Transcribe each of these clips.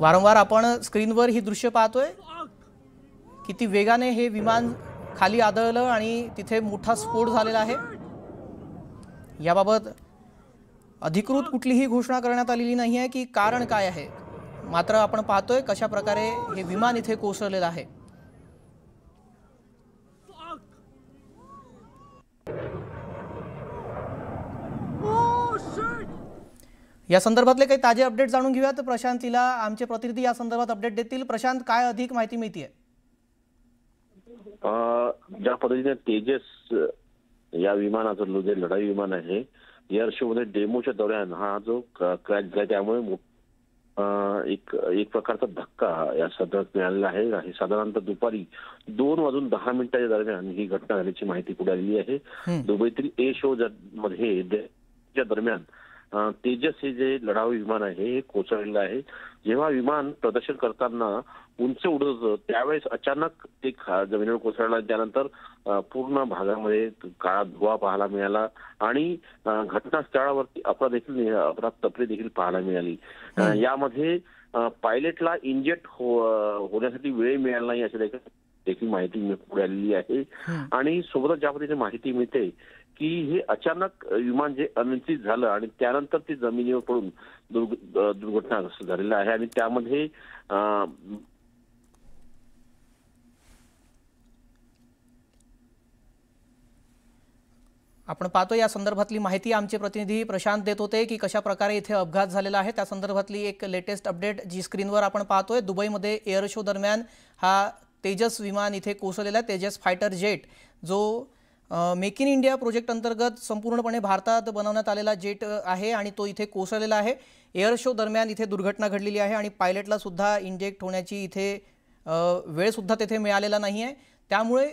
वारंवार आपण स्क्रीनवर ही दृश्य पाहतोय, किती वेगाने हे विमान खाली आदळलं आणि तिथे मोठा स्फोट झालेला आहे। याबाबत अधिकृत कुठलीही घोषणा करण्यात आलेली नाही आहे की कारण काय आहे, मात्र आपण पाहतोय कशा प्रकारे हे विमान इथे कोसळलेलं आहे। या संदर्भातले काही ताजे अपडेट जाणून घेऊयात। प्रशांतीला आमचे प्रतिनिधी या संदर्भात अपडेट देतील। प्रशांत, काय अधिक माहिती मिळते? ज्या पद्धतीने तेजस या विमानाचं जे लढाई विमान आहे, एअर शो मध्ये डेमोच्या दौऱ्यान हा जो क्रॅश झाला त्यामुळे एक प्रकारचा धक्का या सदरात मिळालेला आहे। साधारणतः दुपारी 2:10 दरम्यान ही घटना झाल्याची माहिती पुढे आलेली आहे। दुबईतील ए शो मध्ये दरम्यान तेजस हे जे लढाऊ विमान आहे हे कोसळलेलं आहे। जेव्हा विमान प्रदर्शन करताना उंच उडत होतं त्यावेळेस अचानक ते जमिनीवर कोसळला। त्यानंतर पूर्ण भागामध्ये काळा धुवा पाहायला मिळाला आणि घटनास्थळावरती अपघात तपली देखील पाहायला मिळाली। यामध्ये पायलटला इंजेक्ट होण्यासाठी वेळ मिळाला नाही अशी देखील माहिती पुढे आलेली आहे। आणि सोबतच ज्या पद्धतीने माहिती मिळते की हे अचानक विमान जे अनियंत्रित झालं आणि त्यानंतर ते जमिनीवर पडून दुर्घटनाग्रस्त झालेलं आहे। आणि त्यामध्ये आपण पाहतो या संदर्भातली माहिती आमचे प्रतिनिधी प्रशांत देत होते की कशा प्रकारे इथे अपघात झालेला आहे। त्या संदर्भातली एक लेटेस्ट अपडेट जी स्क्रीनवर आपण पाहतोय, दुबईमध्ये एअर शो दरम्यान हा तेजस विमान इथे कोसळलेला आहे। तेजस फायटर जेट जो मेक इन इंडिया प्रोजेक्ट अंतर्गत संपूर्णपणे भारतात बनवण्यात आलेला जेट आहे आणि तो इथे कोसळलेला आहे। एअर शो दरम्यान इथे दुर्घटना घडलेली आहे आणि पायलटला सुद्धा इंजेक्ट होण्याची इथे वेळ सुद्धा तेथे मिळालेला नाही आहे। त्यामुळे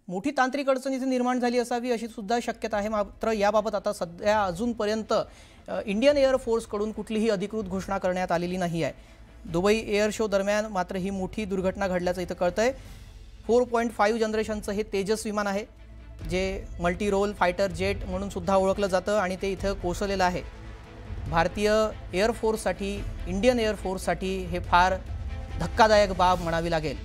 मोठी तांत्रिक अडचण इथे निर्माण झाली असावी अशी सुद्धा शक्यता आहे। मात्र याबाबत आता सध्या अजूनपर्यंत इंडियन एअर फोर्सकडून कुठलीही अधिकृत घोषणा करण्यात आलेली नाही आहे। दुबई एअर शो दरम्यान मात्र ही मोठी दुर्घटना घडल्याचं इथं कळतंय। 4.5 जनरेशनचं हे तेजस विमान आहे जे मल्टी रोल फायटर जेट म्हणून सुद्धा ओळखलं जातं आणि ते इथं कोसळलेलं आहे। भारतीय एअर फोर्ससाठी, इंडियन एअर फोर्ससाठी हे फार धक्कादायक बाब म्हणावी लागेल।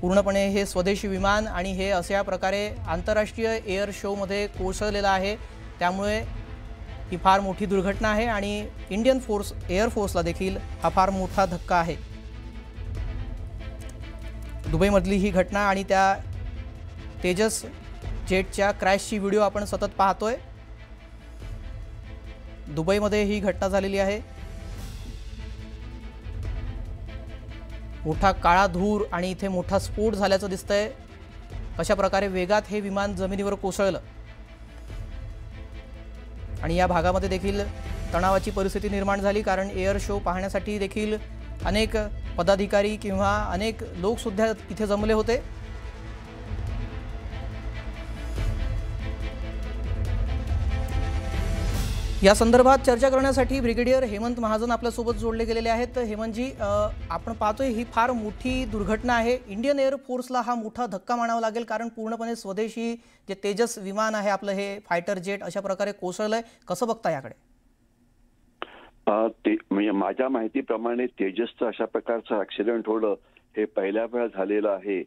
पूर्णपणे हे स्वदेशी विमान आणि हे अशा प्रकारे आंतरराष्ट्रीय एअर शोमध्ये कोसळलेलं आहे, त्यामुळे ही फार मोठी दुर्घटना आहे आणि इंडियन एअर फोर्सला देखील हा फार मोठा धक्का आहे। दुबईमधली ही घटना आणि त्या तेजस जेटच्या क्रॅशची व्हिडिओ आपण सतत पाहतोय। दुबईमध्ये ही घटना झालेली आहे। मोठा काळा धूर आणि इथे मोठा स्फोट झाल्याचं दिसतंय। कशा प्रकारे वेगात हे विमान जमिनीवर कोसळलं आणि या भागामध्ये देखील तणावाची परिस्थिती निर्माण झाली, कारण एअर शो पाहण्यासाठी देखील अनेक पदाधिकारी किंवा अनेक लोक सुद्धा इथे जमले होते। या संदर्भात चर्चा करण्यासाठी ब्रिगेडियर हेमंत महाजन आपल्यासोबत जोडले गेलेले आहेत। हेमंतजी, आपण पाहतोय ही फार मोठी दुर्घटना आहे। इंडियन एअर फोर्सला हा मोठा धक्का मानावा लागेल, कारण पूर्णपणे स्वदेशी जे तेजस विमान आहे आपलं हे फायटर जेट अशा प्रकारे कोसळलंय। कसं बघता याकडे? म्हणजे माझ्या माहितीप्रमाणे तेजसचं अशा प्रकारचं ऍक्सिडेंट होणं हे पहिल्या वेळा झालेलं आहे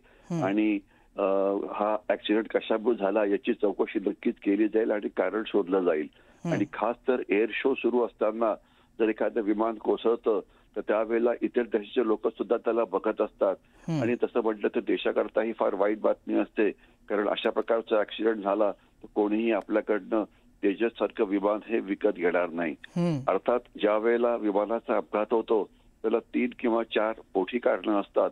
आणि हा ऍक्सिडेंट कशामुळे झाला याची चौकशी नक्कीच केली जाईल आणि कारण शोधलं जाईल। आणि खास तर एअर शो सुरू असताना जर एखादं विमान कोसळतं तर त्यावेळेला इतर देशाचे लोक सुद्धा त्याला बघत असतात आणि तसं म्हटलं तर देशाकरता ही फार वाईट बातमी असते, कारण अशा प्रकारचा ऍक्सिडेंट झाला तर कोणीही आपल्याकडनं तेजस सारखं विमान हे विकत घेणार नाही। अर्थात ज्या वेळेला विमानाचा अपघात होतो त्याला 3 किंवा 4 मोठी कारणं असतात।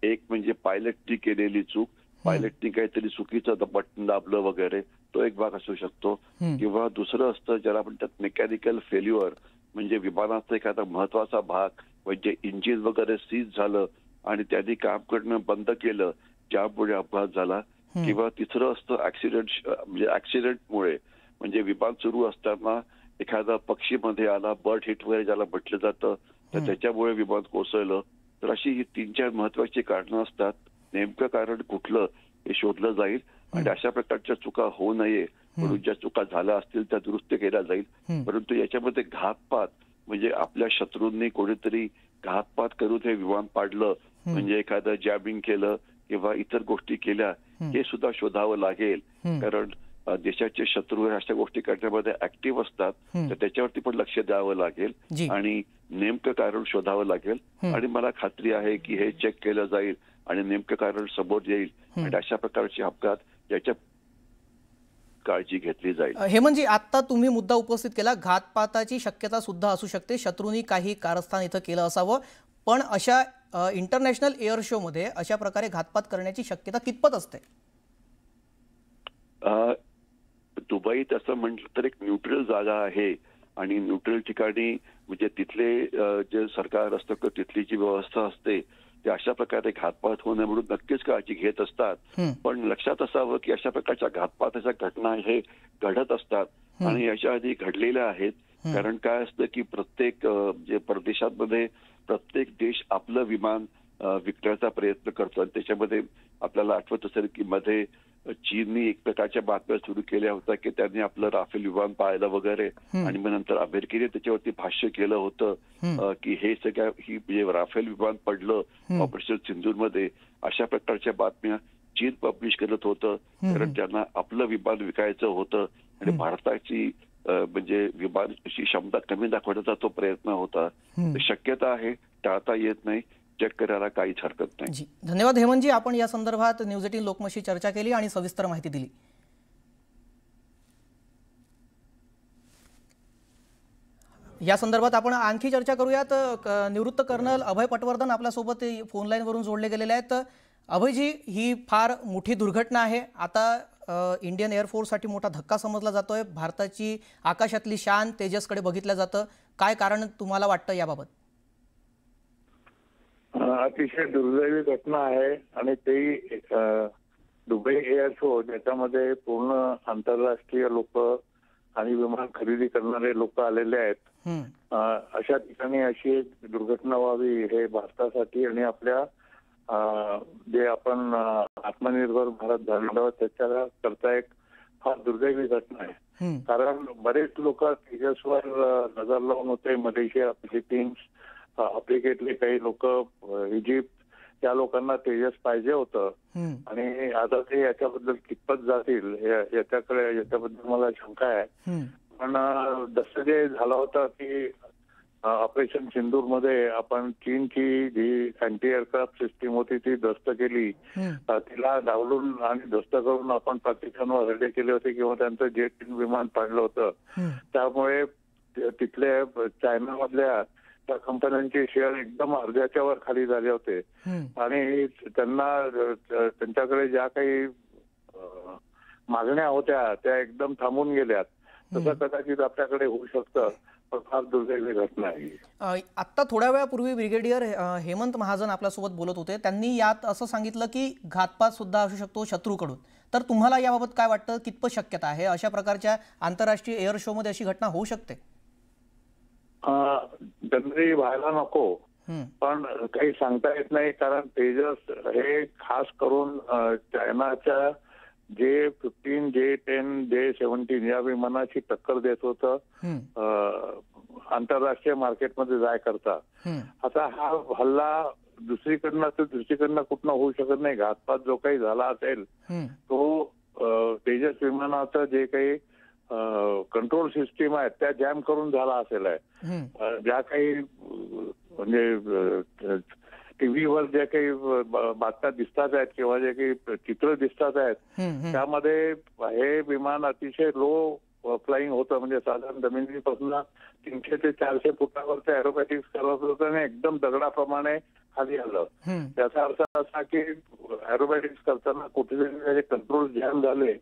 एक म्हणजे पायलटनी केलेली चूक, पायलटनी काहीतरी चुकीचं बटन दाबलं वगैरे, तो एक भाग असू शकतो। किंवा दुसरं असतं ज्याला म्हणतात मेकॅनिकल फेल्युअर, म्हणजे विमानाचा एखादा महत्वाचा भाग म्हणजे इंजिन वगैरे सीज झालं आणि त्यांनी काम करणं बंद केलं ज्यामुळे अपघात झाला। किंवा तिसरं असतं ऍक्सिडेंट, म्हणजे ऍक्सिडेंटमुळे म्हणजे विमान सुरू असताना एखादा पक्षी मध्ये आला, बर्ड हिट वगैरे ज्याला म्हटलं जातं, तर त्याच्यामुळे विमान कोसळलं। तर अशी ही 3-4 महत्वाची कारणं असतात। नेमकं कारण कुठलं हे शोधलं जाईल आणि अशा प्रकारच्या चुका होऊ नये म्हणून ज्या चुका झाल्या असतील त्या दुरुस्त केल्या जाईल। परंतु याच्यामध्ये घातपात म्हणजे आपल्या शत्रूंनी कोणीतरी घातपात करून हे विमान पाडलं, म्हणजे एखादं जॅबिंग केलं किंवा इतर गोष्टी केल्या, हे सुद्धा शोधावं लागेल. कारण देशाचे शत्रू अशा गोष्टी करण्यामध्ये ऍक्टिव्ह असतात, तर त्याच्यावरती पण लक्ष द्यावं लागेल आणि नेमकं कारण शोधावं लागेल. आणि मला खात्री आहे की हे चेक केलं जाईल आणि नेमकं कारण समोर येईल आणि अशा प्रकारचे अपघात याच्या काळजी घेतली जाईल. हेमंतजी, आता तुम्ही मुद्दा उपस्थित केला, घातपाताची शक्यता सुद्धा असू शकते, शत्रूंनी काही कारस्थान इथं केलं असावं, पण अशा इंटरनॅशनल एअर शो मध्ये अशा प्रकारे घातपात करण्याची शक्यता कितपत असते? दुबईत असं म्हटलं तर एक न्यूट्रल जागा आहे आणि न्यूट्रल ठिकाणी म्हणजे तिथले जे सरकार असतं किंवा तिथली जी व्यवस्था असते ते अशा प्रकारे घातपात होऊ नये म्हणून नक्कीच काळजी घेत असतात. पण लक्षात असावं की अशा प्रकारच्या घातपाताच्या घटना हे घडत असतात आणि याच्या आधी घडलेल्या आहेत. कारण काय असतं की प्रत्येक जे परदेशांमध्ये प्रत्येक देश आपलं विमान विकण्याचा प्रयत्न करतो आणि त्याच्यामध्ये आपल्याला आठवत असेल की मध्ये चीननी एक प्रकारच्या बातम्या सुरू केल्या होत्या की त्यांनी आपलं राफेल विमान पाळलं वगैरे आणि मग नंतर अमेरिकेने त्याच्यावरती भाष्य केलं होतं की हे सगळ्या ही म्हणजे राफेल विमान पडलं ऑपरेशन सिंदूरमध्ये. अशा प्रकारच्या बातम्या चीन पब्लिश करत होतं कारण त्यांना आपलं विमान विकायचं होतं आणि भारताची म्हणजे विमानाची क्षमता कमी दाखवण्याचा तो प्रयत्न होता. शक्यता आहे, टाळता येत नाही, चेक करायला काहीच हरकत नाही. जी, धन्यवाद हेमंतजी, आपण या संदर्भात न्यूज 18 लोकमतशी चर्चा केली आणि सविस्तर माहिती दिली. या संदर्भात आपण आणखी चर्चा करूयात. निवृत्त कर्नल अभय पटवर्धन आपल्यासोबत फोन लाईन वरून जोडले गेलेले आहेत. अभयजी, ही फार मोठी दुर्घटना आहे. आता इंडियन एअरफोर्ससाठी मोठा धक्का समजला जातोय. भारताची आकाशातली शान तेजसकडे बघितलं जातं. काय कारण तुम्हाला वाटतं याबाबत? अतिशय दुर्दैवी घटना आहे आणि ते दुबई एअर शो ज्याच्यामध्ये पूर्ण आंतरराष्ट्रीय लोक आणि विमान खरेदी करणारे लोक आलेले आहेत. अशा ठिकाणी अशी एक दुर्घटना व्हावी हे भारतासाठी आणि आपल्या जे आपण आत्मनिर्भर भारत झालेलो त्याच्या करता एक फार दुर्दैवी घटना आहे. कारण बरेच लोक तेजसवर नजर लावून होते. मलेशिया, फिलिपिन्स, आफ्रिकेतले काही लोक, इजिप्त, या लोकांना तेजस पाहिजे होतं आणि आता ते याच्याबद्दल कितपत जातील याच्याबद्दल मला शंका आहे. पण जसं जे झालं होतं की ऑपरेशन सिंदूर मध्ये आपण चीनची जी अँटी एअरक्राफ्ट सिस्टीम होती ती ध्वस्त केली, तिला डावलून आणि ध्वस्त करून आपण पाकिस्तानवर हल्ले केले होते किंवा त्यांचं जेट विमान पाडलं होतं. त्यामुळे तिथले चायनामधल्या त्या कंपन्यांचे शेअर एकदम अर्ध्याच्या वर खाली झाले होते आणि त्यांच्याकडे ज्या काही मागण्या होत्या त्या एकदम थांबून गेल्यात. तसं कदाचित आपल्याकडे होऊ शकतं, पण फार दुर्दैवी घटना आहे. आता थोड्या वेळापूर्वी ब्रिगेडियर हेमंत महाजन आपल्यासोबत बोलत होते. त्यांनी यात असं सांगितलं की घातपात सुद्धा असू शकतो शत्रूकडून. तर तुम्हाला याबाबत काय वाटतं? कितपत शक्यता आहे अशा प्रकारच्या आंतरराष्ट्रीय एअर शो मध्ये अशी घटना होऊ शकते? जनरली व्हायला नको, पण काही सांगता येत नाही. कारण तेजस हे खास करून चायनाच्या J-15, J-10, J-17 या विमानाची टक्कर देत होतं आंतरराष्ट्रीय मार्केटमध्ये जाय करता. आता हा हल्ला दुसरीकडनं कुठनं होऊ शकत नाही. घातपात जो काही झाला असेल तो तेजस विमानाचं जे काही कंट्रोल सिस्टीम आहेत त्या जॅम करून झाला असेल आहे. ज्या काही म्हणजे टीव्हीवर जे काही बातम्या दिसतात आहेत किंवा जे काही चित्र दिसतात आहेत त्यामध्ये हे विमान अतिशय लो फ्लाइंग होतं. म्हणजे साधारण जमिनीपासून 300 ते 400 फुटावरचं एरोबॅटिक्स करत होतं आणि एकदम दगडाप्रमाणे खाली आलं. त्याचा अर्थ असा की एरोबॅटिक्स करताना कुठेतरी त्याचे कंट्रोल जॅम झाले,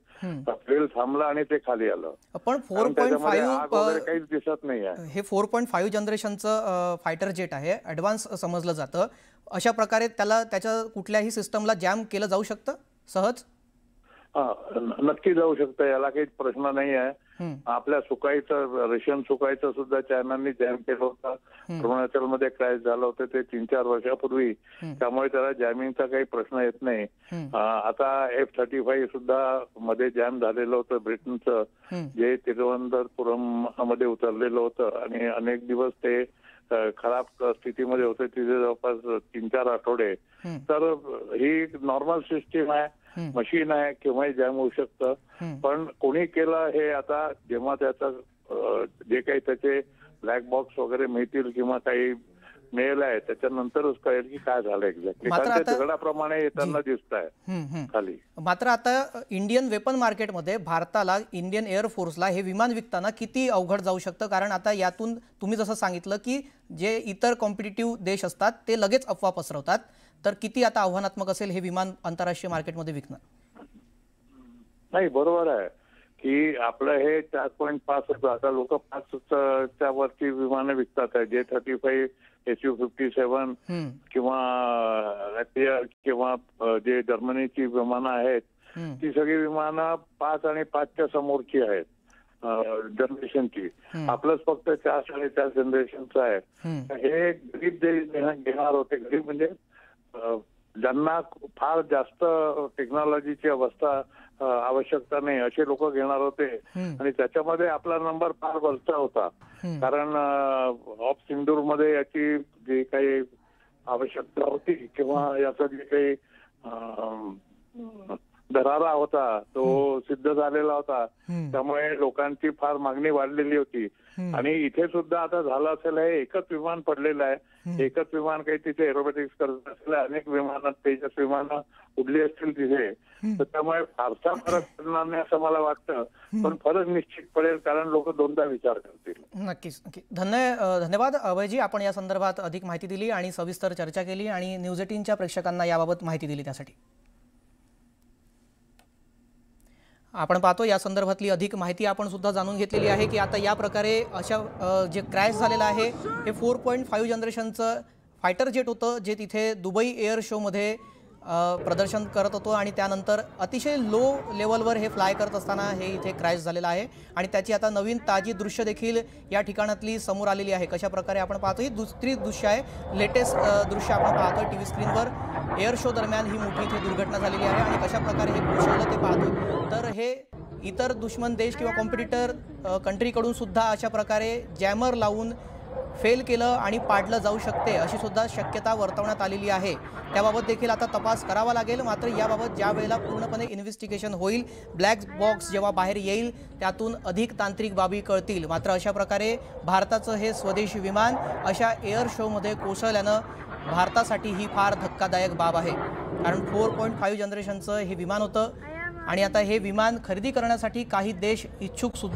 प्लेन थांबला आणि ते खाली आलं. पण 4.5 काहीच दिसत नाही आहे. हे 4.5 जनरेशनचं फायटर जेट आहे, ऍडव्हान्स समजलं जातं. अशा प्रकारे त्याच्या कुठल्याही सिस्टमला जॅम केलं जाऊ शकतं सहज? नक्की जाऊ शकतं, याला काही प्रश्न नाही आहे. आपल्या सुकाईचं रशियन सुकाईचं सुद्धा चायनाने जॅम केलं होतं. अरुणाचलमध्ये क्रॅश झालं होतं ते 3-4 वर्षापूर्वी. त्यामुळे त्याला जॅमिंगचा काही प्रश्न येत नाही. आता F-35 सुद्धा मध्ये जॅम झालेलं होतं ब्रिटनचं, जे तिरुवनंतपुरम मध्ये उतरलेलं होतं आणि अनेक दिवस ते खराब स्थितीमध्ये होते, तिथे जवळपास 3-4 आठवडे. तर ही नॉर्मल सिस्टीम आहे, मशीन आहे, केव्हाही जॅम होऊ शकतं. पण कोणी केलं हे आता जेव्हा त्याचं जे काही त्याचे ब्लॅक बॉक्स वगैरे मिळतील किंवा काही मेल आहे त्याच्यानंतरच कळेल की काय झालं एक्झॅक्टली. कारण ते दगडाप्रमाणे येताना दिसत आहे खाली. मात्र आता इंडियन वेपन मार्केटमध्ये भारताला, इंडियन एअरफोर्सला हे विमान विकताना किती अवघड जाऊ शकतं? कारण आता यातून तुम्ही जसं सांगितलं की जे इतर कॉम्पिटिटिव्ह देश असतात ते लगेच अफवा पसरवतात, तर किती आता आव्हानात्मक असेल हे विमान आंतरराष्ट्रीय मार्केटमध्ये विकणं? नाही, बरोबर आहे की आपलं हे 4.5 होतं, आता लोक 5च्या वरची विमानं विकतात आहे. J-35, Su-57 किंवा रॅपियर किंवा जे जर्मनीची विमानं आहेत ती सगळी विमानं 5 आणि 5च्या समोरची आहेत जनरेशनची. आपलंच फक्त 4-4.5 जनरेशनचं आहे. हे गरीब देश घेणार होते, गरीब म्हणजे ज्यांना फार जास्त टेक्नॉलॉजीची आवश्यकता नाही असे लोक घेणार होते. आणि त्याच्यामध्ये आपला नंबर फार वरचा होता, कारण ऑफ सिंदूर मध्ये याची जी काही आवश्यकता होती किंवा याचा जे काही दरारा होता तो सिद्ध झालेला होता. त्यामुळे लोकांची फार मागणी वाढलेली होती. आणि इथे सुद्धा आता झालं असेल, हे एकच विमान पडलेलं आहे, एकच विमान काही तिथे एरोबॅटिक्स करत असेल, अनेक विमानात तेजस विमानं उडली असतील तिथे. तर त्यामुळे फारसा फरक पडणार नाही असं मला वाटतं, पण फरक निश्चित पडेल कारण लोक दोनदा विचार करतील. नक्कीच. धन्यवाद अभयजी, आपण या संदर्भात अधिक माहिती दिली आणि सविस्तर चर्चा केली आणि न्यूज 18च्या प्रेक्षकांना याबाबत माहिती दिली त्यासाठी. आपण पाहतो या संदर्भातली अधिक माहिती आपण सुद्धा जाणून घेतलेली आहे की आता या प्रकारे अशा जे क्रॅश झालेलं आहे हे 4.5 जनरेशनचं फायटर जेट होतं, जे तिथे दुबई एअर शोमध्ये प्रदर्शन करत होतो आणि त्यानंतर अतिशय लो लेवलवर हे फ्लाय करत असताना हे इथे क्रॅश झालेलं आहे. आणि त्याची आता नवीन ताजी दृश्य देखील या ठिकाणातली समोर आलेली आहे. कशा प्रकारे आपण पाहतो, ही दुसरी दृश्य आहे, लेटेस्ट दृश्य आपण पाहतोय टीव्ही स्क्रीनवर. एअर शो दरम्यान ही मोठी इथे दुर्घटना झालेली आहे आणि कशा प्रकारे हे कोसळलं ते पाहतोय. तर हे इतर दुश्मन देश किंवा कॉम्पिटिटर कंट्रीकडून सुद्धा अशा प्रकारे जॅमर लावून फेल केलं आणि पाडलं जाऊ शकते अशी सुद्धा शक्यता वर्तवण्यात आलेली आहे. त्याबाबत देखील आता तपास करावा लागेल. मात्र याबाबत ज्या वेळेला पूर्णपणे इन्व्हेस्टिगेशन होईल, ब्लॅक बॉक्स जेव्हा बाहेर येईल त्यातून अधिक तांत्रिक बाबी कळतील. मात्र अशा प्रकारे भारताचं हे स्वदेशी विमान अशा एअर शोमध्ये कोसळल्यानं भारतासाठी ही फार धक्कादायक बाब आहे. कारण 4.5 जनरेशनचं हे विमान होतं आणि आता हे विमान खरेदी करण्यासाठी काही देश इच्छुक सुद्धा